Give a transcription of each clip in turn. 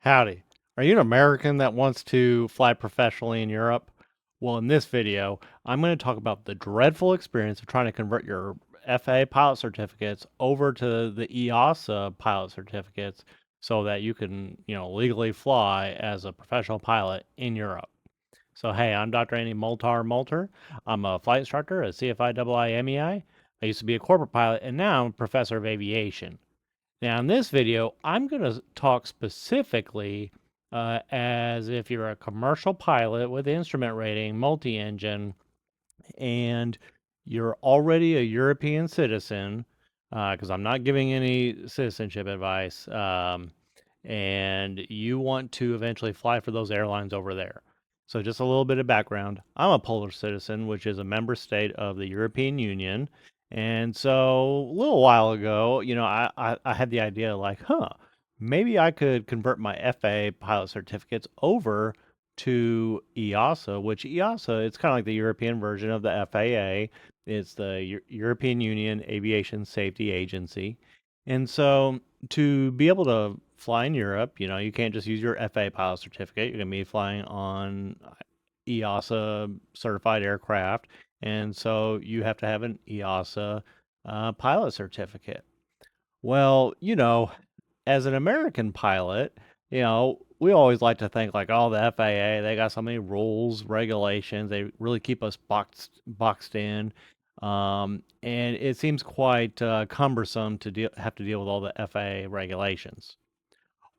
Howdy. Are you an American that wants to fly professionally in Europe? Well, in this video, I'm going to talk about the dreadful experience of trying to convert your FAA pilot certificates over to the EASA pilot certificates so that you can, legally fly as a professional pilot in Europe. So, hey, I'm Dr. Andy Moltar. I'm a flight instructor at CFI-IIMEI. I used to be a corporate pilot, and now I'm a professor of aviation. Now, in this video, I'm going to talk specifically as if you're a commercial pilot with instrument rating, multi-engine, and you're already a European citizen, because I'm not giving any citizenship advice, and you want to eventually fly for those airlines over there. So just a little bit of background. I'm a Polish citizen, which is a member state of the European Union. And so a little while ago, I had the idea like, maybe I could convert my FAA pilot certificates over to EASA, which EASA, it's kind of like the European version of the FAA. It's the European Union Aviation Safety Agency. And so to be able to fly in Europe, you can't just use your FAA pilot certificate. You're going to be flying on EASA certified aircraft. And so you have to have an EASA pilot certificate. Well, as an American pilot, we always like to think like, oh, the FAA, they got so many rules, regulations. They really keep us boxed in. And it seems quite cumbersome to have to deal with all the FAA regulations.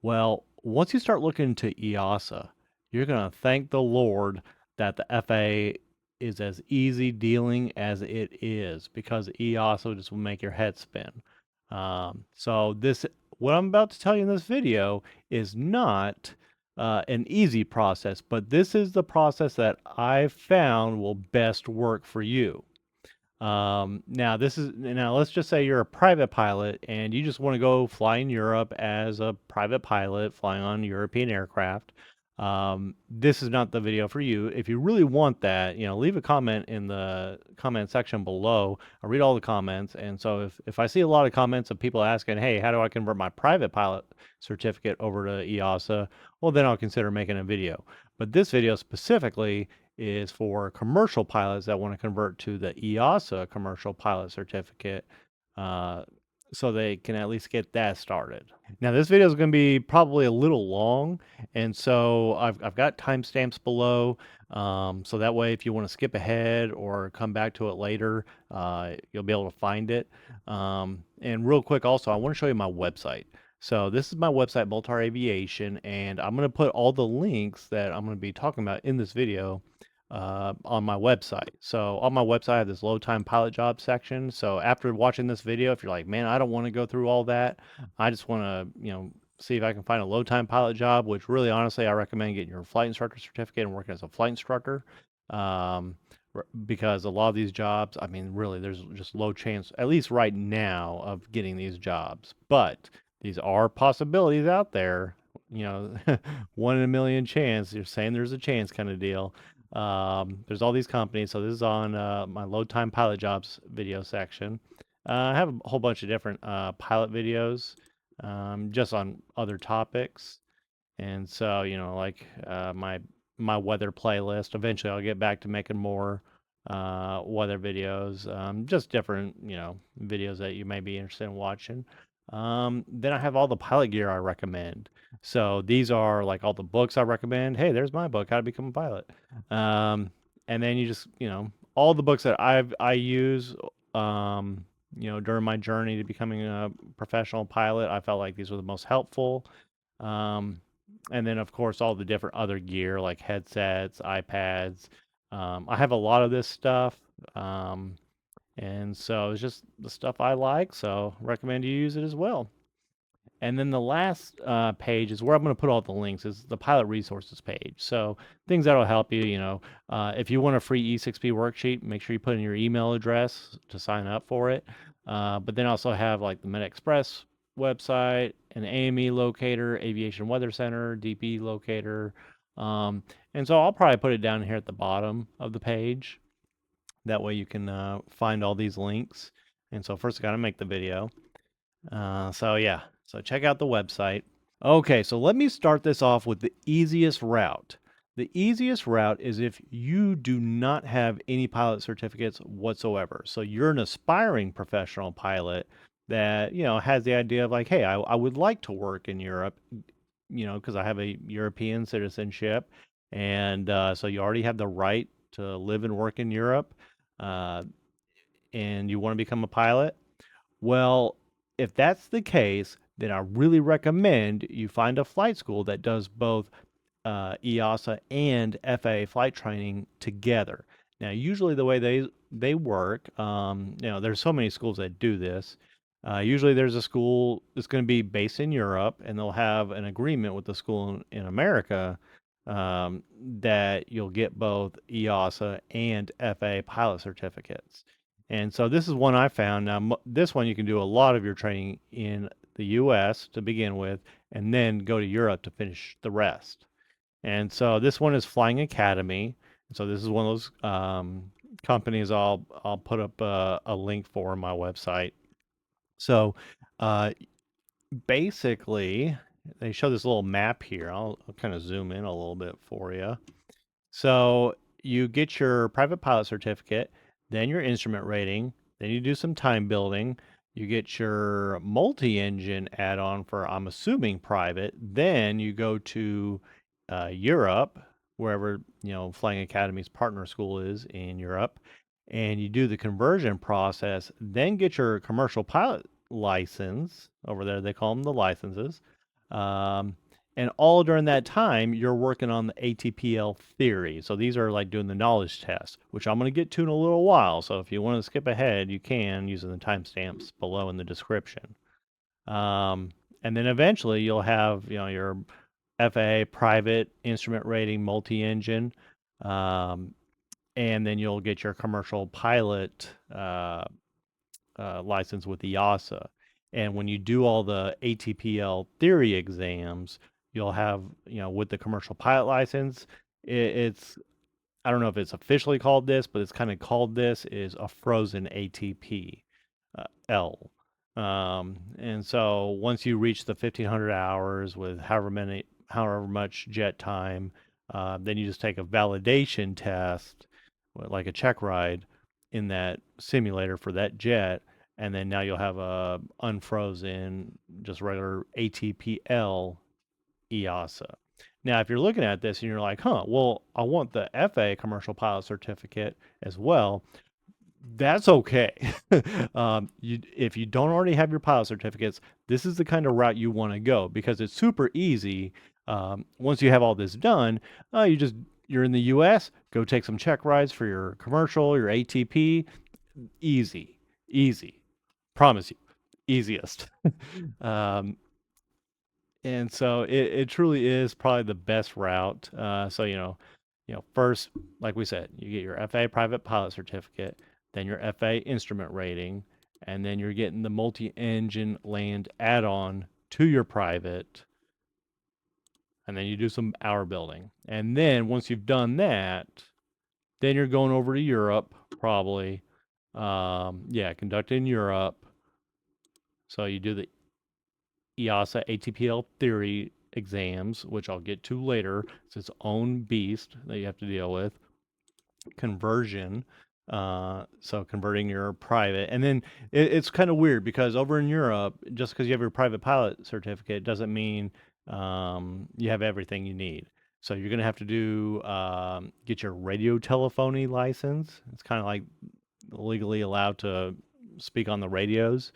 Well, once you start looking into EASA, you're going to thank the Lord that the FAA is as easy dealing as it is, because EASA just will make your head spin. So what I'm about to tell you in this video is not an easy process, but this is the process that I've found will best work for you. Now let's just say you're a private pilot and you just want to go fly in Europe as a private pilot flying on European aircraft. This is not the video for you. If you really want that, leave a comment in the comment section below. I read all the comments, and so if I see a lot of comments of people asking, hey, how do I convert my private pilot certificate over to EASA? Well, then I'll consider making a video. But this video specifically is for commercial pilots that want to convert to the EASA commercial pilot certificate, so they can at least get that started. Now, this video is going to be probably a little long, and so I've got timestamps below, so that way if you want to skip ahead or come back to it later, you'll be able to find it. And real quick also, I want to show you my website. So this is my website, Moltar Aviation, and I'm going to put all the links that I'm going to be talking about in this video on my website. So on my website, I have this low time pilot job section. So after watching this video, if you're like, man, I don't want to go through all that, I just want to, see if I can find a low time pilot job, which really honestly, I recommend getting your flight instructor certificate and working as a flight instructor. Because a lot of these jobs, I mean, really, there's just low chance, at least right now, of getting these jobs. But these are possibilities out there. 1 in a million chance. You're saying there's a chance kind of deal. There's all these companies. So this is on my low time pilot jobs video section. I have a whole bunch of different pilot videos just on other topics. And so, like my weather playlist. Eventually, I'll get back to making more weather videos, just different, videos that you may be interested in watching. Then I have all the pilot gear I recommend. So these are like all the books I recommend. Hey, there's my book, How to Become a Pilot. And then you just, all the books that I use, during my journey to becoming a professional pilot, I felt like these were the most helpful. And then, of course, all the different other gear like headsets, iPads. I have a lot of this stuff. And so it's just the stuff I like. So recommend you use it as well. And then the last page is where I'm going to put all the links, is the pilot resources page. So things that'll help you, if you want a free E6P worksheet, make sure you put in your email address to sign up for it. But then also have like the MedExpress website, an AME locator, Aviation Weather Center, DP locator. And so I'll probably put it down here at the bottom of the page. That way you can find all these links. And so first I got to make the video. So yeah, so check out the website. Okay, so let me start this off with the easiest route. The easiest route is if you do not have any pilot certificates whatsoever. So you're an aspiring professional pilot that, has the idea of like, hey, I would like to work in Europe, because I have a European citizenship. And so you already have the right to live and work in Europe, uh, and you want to become a pilot. Well, if that's the case, then I really recommend you find a flight school that does both EASA and FAA flight training together. Now, usually the way they work, there's so many schools that do this. Usually, there's a school that's going to be based in Europe, and they'll have an agreement with the school in America that you'll get both EASA and FAA pilot certificates. And so this is one I found. Now, this one you can do a lot of your training in the U.S. to begin with, and then go to Europe to finish the rest. And so this one is Flying Academy. And so this is one of those companies I'll put up a link for on my website. So uh, basically, they show this little map here. I'll kind of zoom in a little bit for you. So you get your private pilot certificate, then your instrument rating, then you do some time building. You get your multi-engine add-on for, I'm assuming, private. Then you go to Europe, wherever Flying Academy's partner school is in Europe, and you do the conversion process. Then get your commercial pilot license over there. They call them the licenses. Um, and all during that time, you're working on the ATPL theory. So these are like doing the knowledge test, which I'm going to get to in a little while. So if you want to skip ahead, you can using the timestamps below in the description. Um, and then eventually you'll have, your FAA private instrument rating multi-engine, um, and then you'll get your commercial pilot license with EASA. And when you do all the ATPL theory exams, you'll have, with the commercial pilot license, it's, I don't know if it's officially called this, but it's kind of called this, is a frozen ATP L. And so once you reach the 1500 hours with however much jet time, then you just take a validation test, like a check ride in that simulator for that jet, and then now you'll have a unfrozen, just regular ATPL EASA. Now, if you're looking at this and you're like, huh, well, I want the FAA commercial pilot certificate as well, that's okay. If you don't already have your pilot certificates, this is the kind of route you want to go because it's super easy. Once you have all this done, you're in the U.S. Go take some check rides for your commercial, your ATP. Easy, easy. Promise you, easiest. um, and so it truly is probably the best route. So first, like we said, you get your FAA private pilot certificate, then your FAA instrument rating, and then you're getting the multi-engine land add-on to your private, and then you do some hour building. And then once you've done that, then you're going over to Europe, probably. Yeah, conducted in Europe. So you do the EASA ATPL Theory Exams, which I'll get to later. It's its own beast that you have to deal with. Conversion, so converting your private, and then it's kind of weird because over in Europe, just because you have your private pilot certificate doesn't mean you have everything you need. So you're gonna have to do get your radio telephony license. It's kind of like legally allowed to speak on the radios.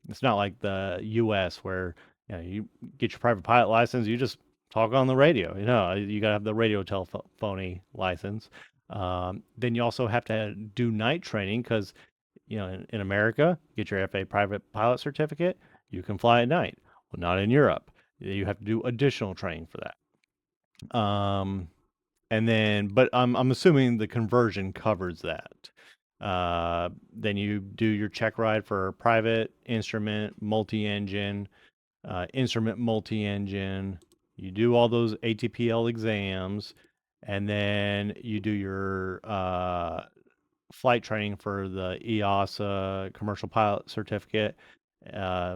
It's not like the U.S. where you get your private pilot license, you just talk on the radio. You got to have the radio telephony license. Then you also have to do night training because in America, get your FAA private pilot certificate, you can fly at night. Well, not in Europe. You have to do additional training for that. And then, but I'm assuming the conversion covers that. Then you do your check ride for private instrument, multi-engine, instrument multi-engine. You do all those ATPL exams, and then you do your flight training for the EASA commercial pilot certificate,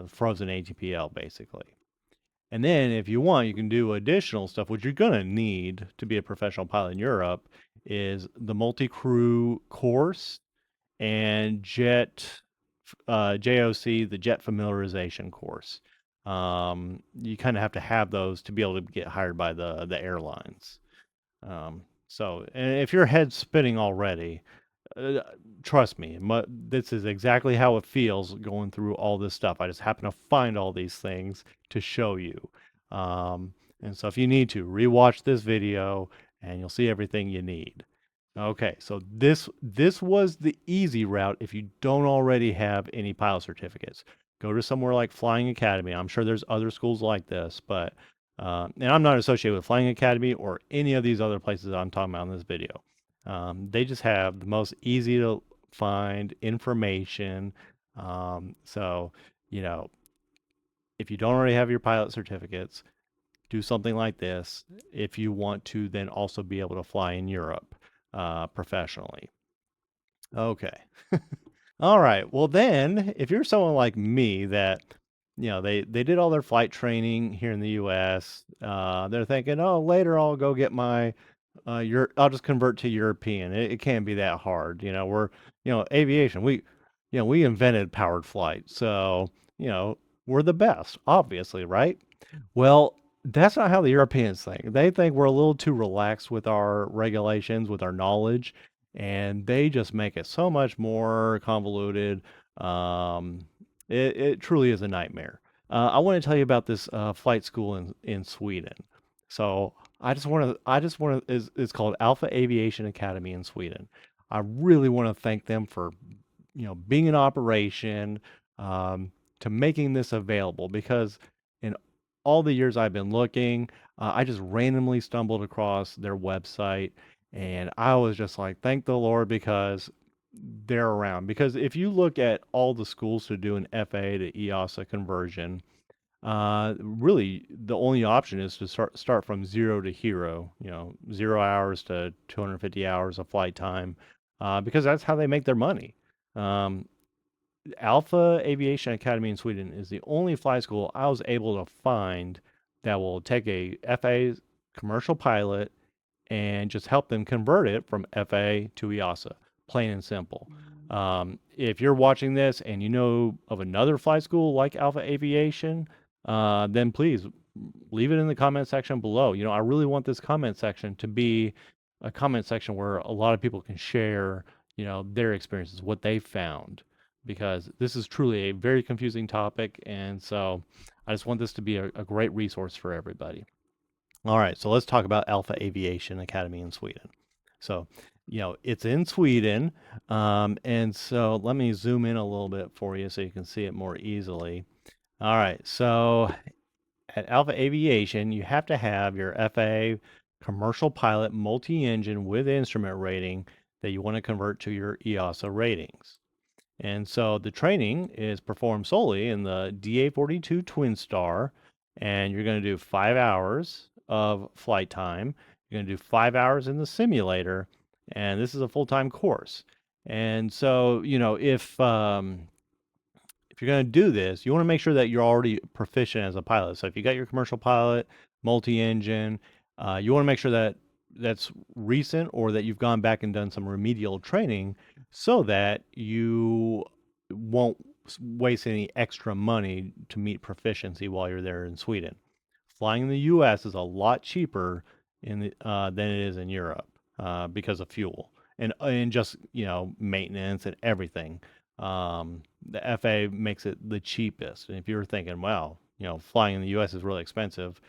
frozen ATPL basically. And then if you want, you can do additional stuff, which you're going to need to be a professional pilot in Europe, is the multi-crew course and JOC, the jet familiarization course. You kind of have to have those to be able to get hired by the airlines. So, and if your head's spinning already, uh, trust me, this is exactly how it feels going through all this stuff. I just happen to find all these things to show you. Um, and so if you need to, rewatch this video and you'll see everything you need. Okay, so this was the easy route if you don't already have any pilot certificates. Go to somewhere like Flying Academy. I'm sure there's other schools like this, but and I'm not associated with Flying Academy or any of these other places I'm talking about in this video. They just have the most easy to find information. So, you know, if you don't already have your pilot certificates, do something like this if you want to then also be able to fly in Europe professionally. Okay. All right. Well, then, if you're someone like me that, they did all their flight training here in the U.S., they're thinking, oh, later I'll go get my I'll just convert to European. It can't be that hard. Aviation. We invented powered flight, so we're the best, obviously, right? Well, that's not how the Europeans think. They think we're a little too relaxed with our regulations, with our knowledge, and they just make it so much more convoluted. Um, it truly is a nightmare. I want to tell you about this flight school in Sweden. So I just want to is it's called Alpha Aviation Academy in Sweden. I really want to thank them for being in operation, um, to making this available because in all the years I've been looking, I just randomly stumbled across their website and I was just like, thank the Lord because they're around. Because if you look at all the schools to do an FA to EASA conversion, really the only option is to start from zero to hero, 0 hours to 250 hours of flight time, because that's how they make their money. Um, Alpha Aviation Academy in Sweden is the only flight school I was able to find that will take a FA commercial pilot and just help them convert it from FA to EASA, plain and simple. If you're watching this and you know of another flight school like Alpha Aviation, then please leave it in the comment section below. I really want this comment section to be a comment section where a lot of people can share, their experiences, what they found, because this is truly a very confusing topic. And so I just want this to be a great resource for everybody. All right, so let's talk about Alpha Aviation Academy in Sweden. So, it's in Sweden. And so let me zoom in a little bit for you so you can see it more easily. All right, so at Alpha Aviation, you have to have your FAA commercial pilot multi-engine with instrument rating that you want to convert to your EASA ratings. And so the training is performed solely in the DA-42 Twin Star, and you're going to do 5 hours of flight time. You're going to do 5 hours in the simulator, and this is a full-time course. And so, if you're going to do this, you want to make sure that you're already proficient as a pilot. So if you got your commercial pilot, multi-engine, you want to make sure that that's recent or that you've gone back and done some remedial training so that you won't waste any extra money to meet proficiency while you're there in Sweden. Flying in the U.S. is a lot cheaper than it is in Europe because of fuel and just maintenance and everything. The FA makes it the cheapest. And if you're thinking, wow, flying in the U.S. is really expensive,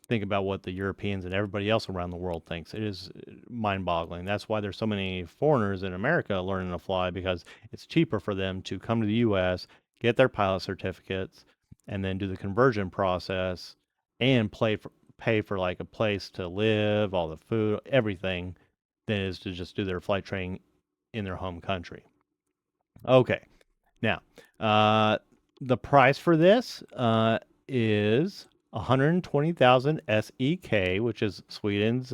think about what the Europeans and everybody else around the world thinks. It is mind-boggling. That's why there's so many foreigners in America learning to fly because it's cheaper for them to come to the U.S., get their pilot certificates, and then do the conversion process and pay for like a place to live, all the food, everything, than it is to just do their flight training in their home country. Okay. Now, the price for this is 120,000 SEK, which is Sweden's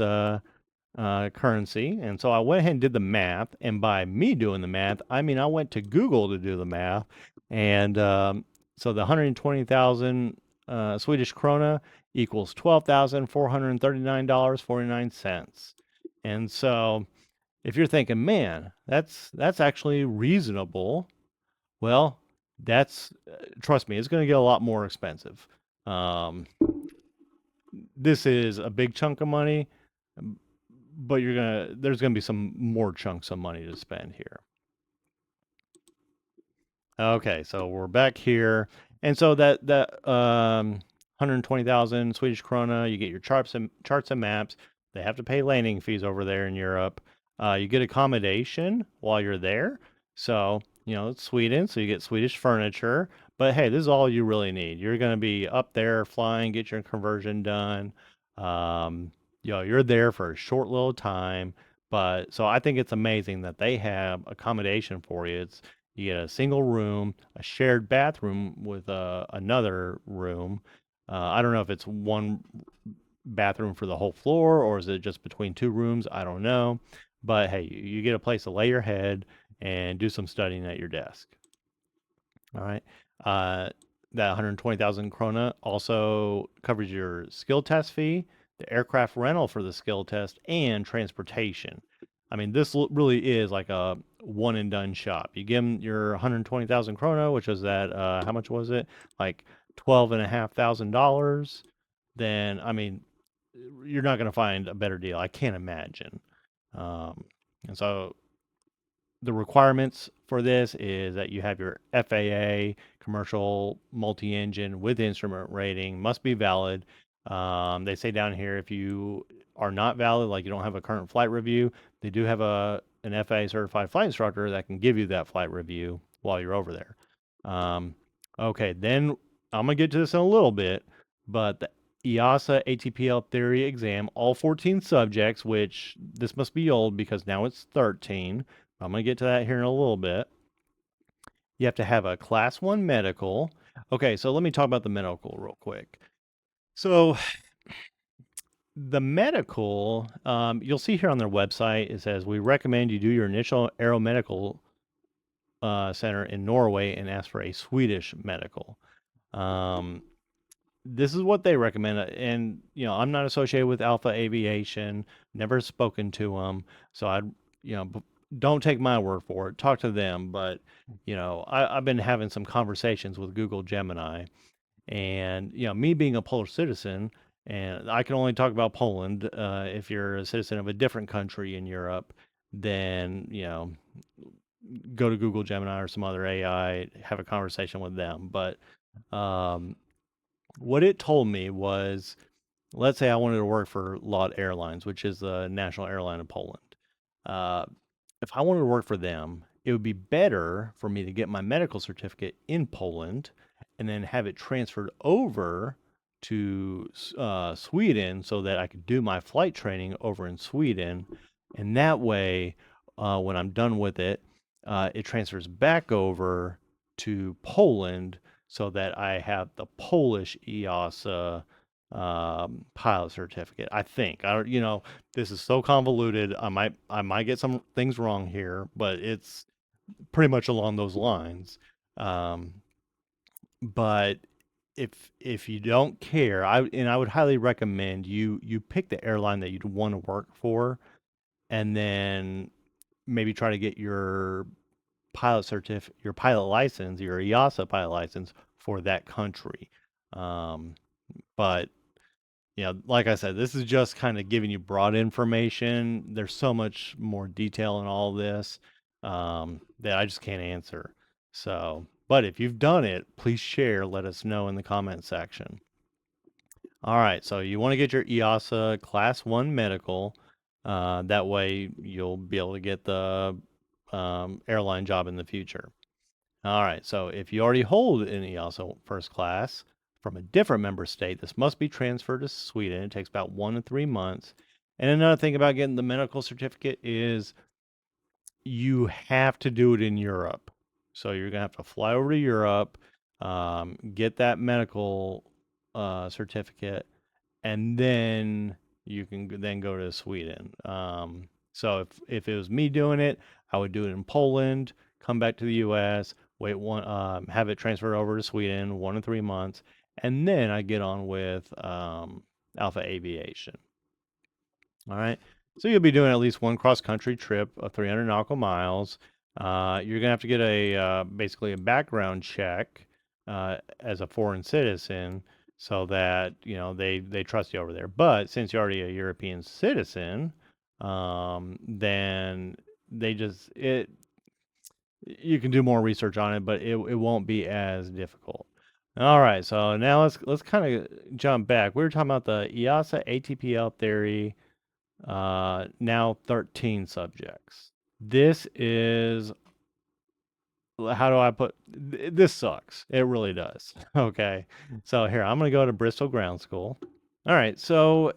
currency. And so I went ahead and did the math. And by me doing the math, I mean I went to Google to do the math. And so the 120,000 Swedish krona equals $12,439.49. And so if you're thinking, man, that's actually reasonable, well, that's trust me, it's going to get a lot more expensive. Um, this is a big chunk of money, but there's gonna be some more chunks of money to spend here. Okay, so we're back here, and so that 120,000 Swedish krona, you get your charts and maps. They have to pay landing fees over there in Europe. You get accommodation while you're there. So it's Sweden, so you get Swedish furniture. But hey, this is all you really need. You're going to be up there flying, get your conversion done. You're there for a short little time. But so I think it's amazing that they have accommodation for you. You get a single room, a shared bathroom with another room. I don't know if it's one bathroom for the whole floor or is it just between two rooms? I don't know. But hey, you get a place to lay your head and do some studying at your desk. All right. Uh, that 120,000 krona also covers your skill test fee, the aircraft rental for the skill test, and transportation. I mean, this really is like a one and done shop. You give them your 120,000 krona, which is that, how much was it? Like $12,500. Then, I mean, you're not going to find a better deal. I can't imagine. Um, and so the requirements for this is that you have your FAA Commercial multi-engine with instrument rating, must be valid. They say down here if you are not valid, like you don't have a current flight review, they do have an FAA certified flight instructor that can give you that flight review while you're over there. Okay, then I'm gonna get to this in a little bit, but the EASA ATPL Theory Exam, all 14 subjects, which this must be old because now it's 13. I'm going to get to that here in a little bit. You have to have a class 1 medical. Okay, so let me talk about the medical real quick. So the medical, you'll see here on their website, it says, we recommend you do your initial aeromedical center in Norway and ask for a Swedish medical. This is what they recommend. And, I'm not associated with Alpha Aviation, never spoken to them. So don't take my word for it. Talk to them. But, I've been having some conversations with Google Gemini. And, me being a Polish citizen, and I can only talk about Poland. If you're a citizen of a different country in Europe, then, go to Google Gemini or some other AI, have a conversation with them. But what it told me was, let's say I wanted to work for LOT Airlines, which is the national airline of Poland. Uh, if I wanted to work for them, it would be better for me to get my medical certificate in Poland and then have it transferred over to Sweden so that I could do my flight training over in Sweden. And that way, when I'm done with it, it transfers back over to Poland so that I have the Polish EASA pilot certificate. I think this is so convoluted. I might get some things wrong here, but it's pretty much along those lines. Um, but if you don't care, I would highly recommend you pick the airline that you'd want to work for, and then maybe try to get your your pilot license, your EASA pilot license for that country. But like I said, this is just kind of giving you broad information. There's so much more detail in all this that I just can't answer. So, but if you've done it, please share. Let us know in the comment section. All right, so you want to get your EASA Class 1 medical. That way you'll be able to get the airline job in the future. All right, so if you already hold an EASA first class from a different member state, this must be transferred to Sweden. It takes about 1 to 3 months. And another thing about getting the medical certificate is you have to do it in Europe. So you're going to have to fly over to Europe, get that medical certificate, and then you can then go to Sweden. So if it was me doing it, I would do it in Poland, come back to the U.S., have it transferred over to Sweden 1 to 3 months, and then I get on with Alpha Aviation. All right. So you'll be doing at least one cross-country trip of 300 nautical miles. You're gonna have to get a basically a background check as a foreign citizen, so that they trust you over there. But since you're already a European citizen, then they just it you can do more research on it, but it won't be as difficult. All right, so now let's kind of jump back. We were talking about the EASA ATPL theory, now 13 subjects. This is, how do I put, this sucks. It really does. Okay, so here, I'm going to go to Bristol Ground School. All right, so,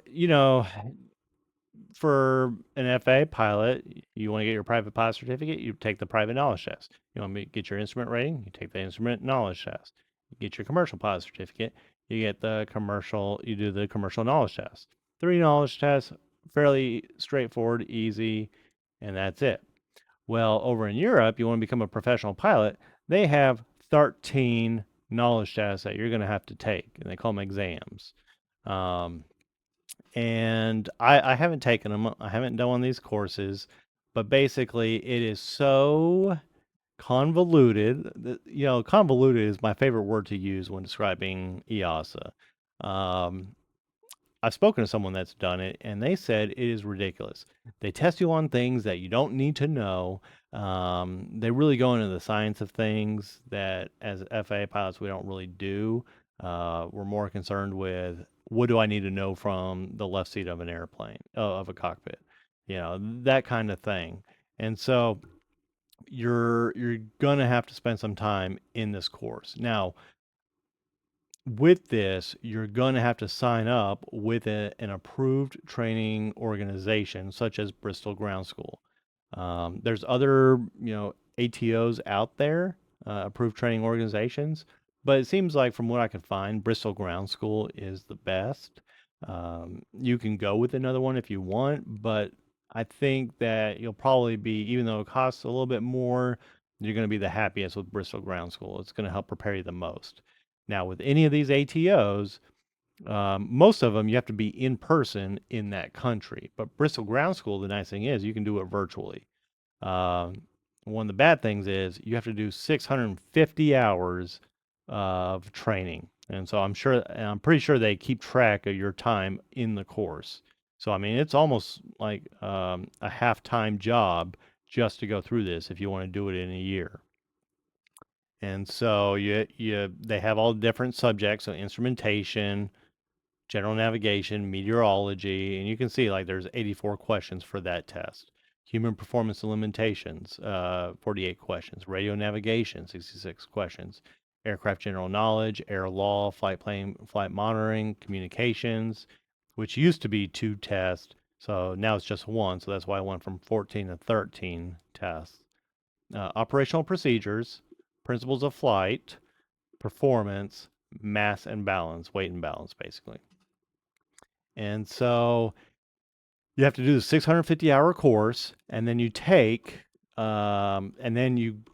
for an FAA pilot, you want to get your private pilot certificate, you take the private knowledge test. You want to get your instrument rating, you take the instrument knowledge test. You get your commercial pilot certificate, you do the commercial knowledge test. 3 knowledge tests, fairly straightforward, easy, and that's it. Well, over in Europe, you want to become a professional pilot, they have 13 knowledge tests that you're going to have to take, and they call them exams. And I haven't taken them. I haven't done one of these courses, but basically it is so convoluted. Convoluted is my favorite word to use when describing EASA. Um, I've spoken to someone that's done it, and they said it is ridiculous. They test you on things that you don't need to know. They really go into the science of things that, as FAA pilots, we don't really do. We're more concerned with, what do I need to know from the left seat of an airplane, of a cockpit, that kind of thing. And so you're gonna have to spend some time in this course. Now, with this, you're going to have to sign up with an approved training organization, such as Bristol Ground School. There's other, ATOs out there, approved training organizations, but it seems like, from what I can find, Bristol Ground School is the best. You can go with another one if you want, but I think that you'll probably be, even though it costs a little bit more, you're going to be the happiest with Bristol Ground School. It's going to help prepare you the most. Now, with any of these ATOs, most of them you have to be in person in that country. But Bristol Ground School, the nice thing is you can do it virtually. One of the bad things is you have to do 650 hours of training. And so I'm pretty sure they keep track of your time in the course. So, I mean, it's almost like a half-time job just to go through this if you want to do it in a year. And so they have all different subjects, so instrumentation, general navigation, meteorology, and you can see, like, there's 84 questions for that test. Human performance and limitations, 48 questions. Radio navigation, 66 questions. Aircraft general knowledge, air law, flight monitoring, communications, which used to be 2 tests, so now it's just 1. So that's why I went from 14 to 13 tests. Operational procedures, principles of flight, performance, mass and balance, weight and balance, basically. And so you have to do the 650-hour course, and then you take, and then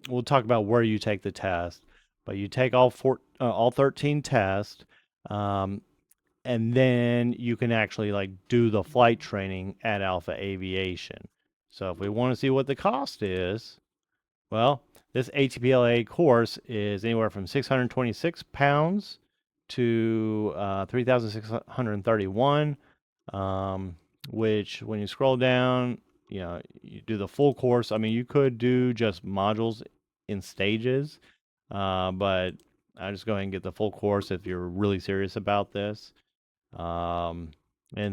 we'll talk about where you take the test, but you take all 13 tests, and then you can actually, like, do the flight training at Alpha Aviation. So if we want to see what the cost is, well, this ATPLA course is anywhere from 626 pounds to 3,631, which, when you scroll down, you do the full course. I mean, you could do just modules in stages, but I just go ahead and get the full course if you're really serious about this. And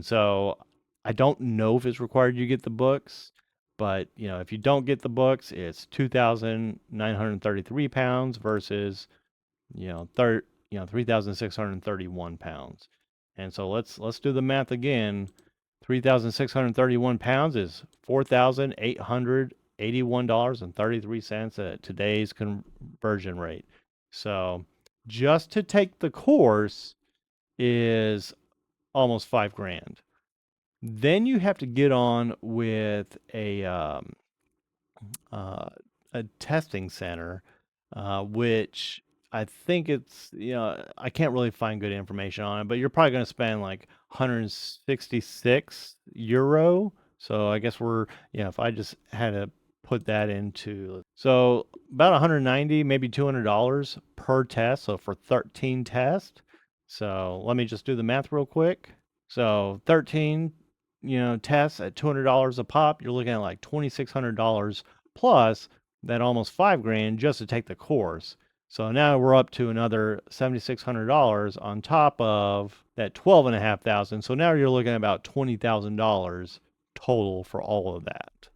so I don't know if it's required you get the books, but if you don't get the books, it's 2,933 pounds versus 3,631 pounds. And so let's do the math again. 3,631 pounds is $4,881.33 at today's conversion rate. So just to take the course is almost $5,000. Then you have to get on with a testing center, which I think it's, I can't really find good information on it, but you're probably going to spend like 166 euro. So I guess if I just had to put that into, so about 190, maybe $200 per test. So for 13 tests. So let me just do the math real quick. So 13, tests at $200 a pop, you're looking at like $2,600 plus that almost 5 grand just to take the course. So now we're up to another $7,600 on top of that 12,500. So now you're looking at about $20,000 total for all of that.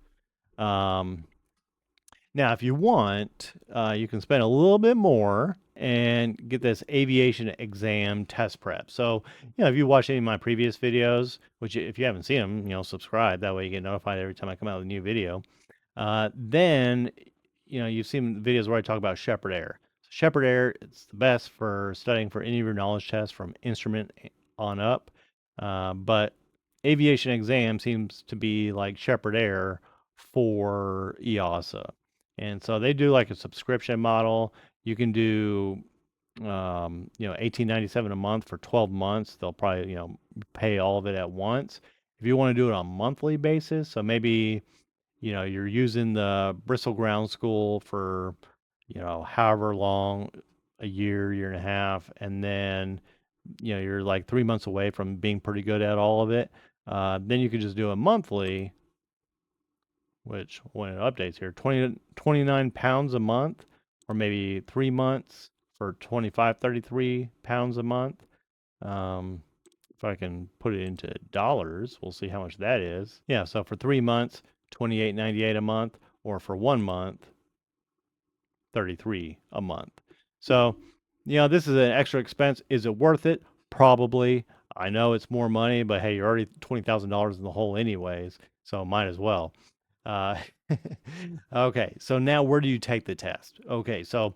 Now, if you want, you can spend a little bit more and get this aviation exam test prep. So, if you watch any of my previous videos, which if you haven't seen them, subscribe. That way you get notified every time I come out with a new video. Then, you've seen videos where I talk about Shepherd Air. So Shepherd Air, it's the best for studying for any of your knowledge tests from instrument on up. But aviation exam seems to be like Shepherd Air for EASA. And so they do like a subscription model. You can do, 1897 a month for 12 months. They'll probably, pay all of it at once. If you want to do it on a monthly basis, so maybe, you're using the Bristol Ground School for, however long, a year and a half, and then, you're like 3 months away from being pretty good at all of it. Then you could just do a monthly, which when it updates here, 29 pounds a month, or maybe 3 months for 25, 33 pounds a month. If I can put it into dollars, we'll see how much that is. Yeah, so for 3 months, 28.98 a month, or for 1 month, 33 a month. So, this is an extra expense. Is it worth it? Probably. I know it's more money, but hey, you're already $20,000 in the hole anyways, so might as well. Uh, okay, so now where do you take the test? Okay, so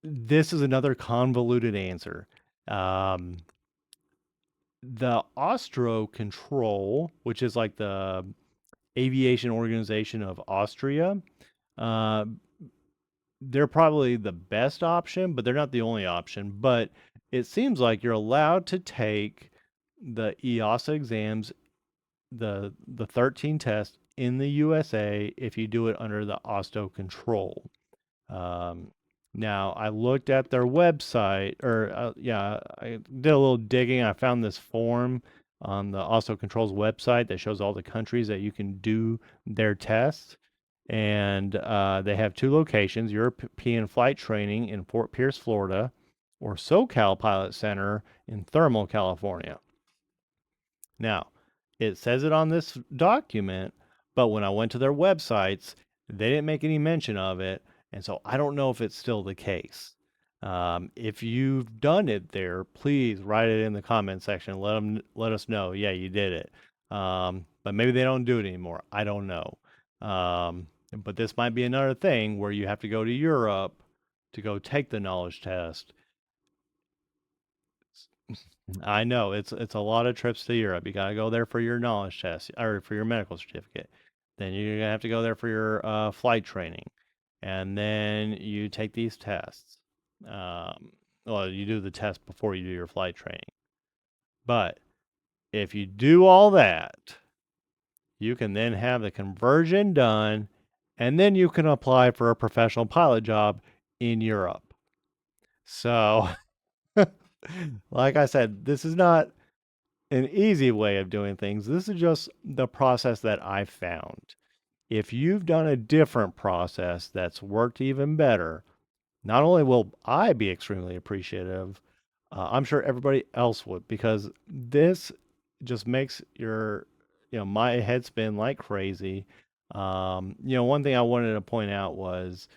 this is another convoluted answer. The Austro Control, which is like the aviation organization of Austria, uh, they're probably the best option, but they're not the only option. But it seems like you're allowed to take the EASA exams, the 13 tests in the USA if you do it under the Austro Control. Um, Now, I looked at their website, or I did a little digging. I found this form on the Austro Control's website that shows all the countries that you can do their tests. And they have two locations: European Flight Training in Fort Pierce, Florida, or SoCal Pilot Center in Thermal, California. Now, it says it on this document, but when I went to their websites, they didn't make any mention of it. And so I don't know if it's still the case. If you've done it there, please write it in the comment section. Let us know. Yeah, you did it. But maybe they don't do it anymore. I don't know. But this might be another thing where you have to go to Europe to go take the knowledge test. I know it's a lot of trips to Europe. You got to go there for your knowledge test or for your medical certificate. Then you're gonna have to go there for your flight training, and then you take these tests. Well, you do the test before you do your flight training. But if you do all that, you can then have the conversion done, and then you can apply for a professional pilot job in Europe. So, like I said, this is not an easy way of doing things. This is just the process that I found. If you've done a different process that's worked even better, not only will I be extremely appreciative, I'm sure everybody else would, because this just makes my head spin like crazy. One thing I wanted to point out was,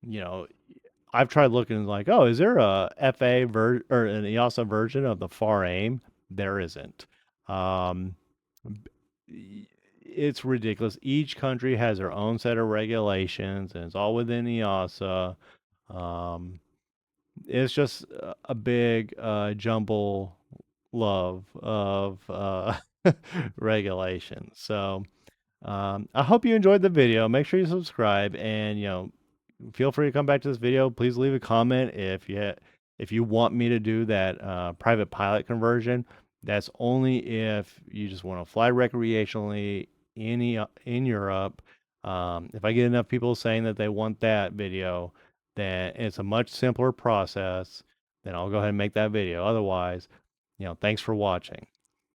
you know, I've tried looking like, oh, is there a FA or an EASA version of the FAR AIM? There isn't. Um, it's ridiculous. Each country has their own set of regulations, and it's all within EASA. Um, it's just a big jumble love of regulations. So I hope you enjoyed the video. Make sure you subscribe, and feel free to come back to this video. Please leave a comment if you want me to do that private pilot conversion. That's only if you just want to fly recreationally in Europe. If I get enough people saying that they want that video, then it's a much simpler process. Then I'll go ahead and make that video. Otherwise, thanks for watching.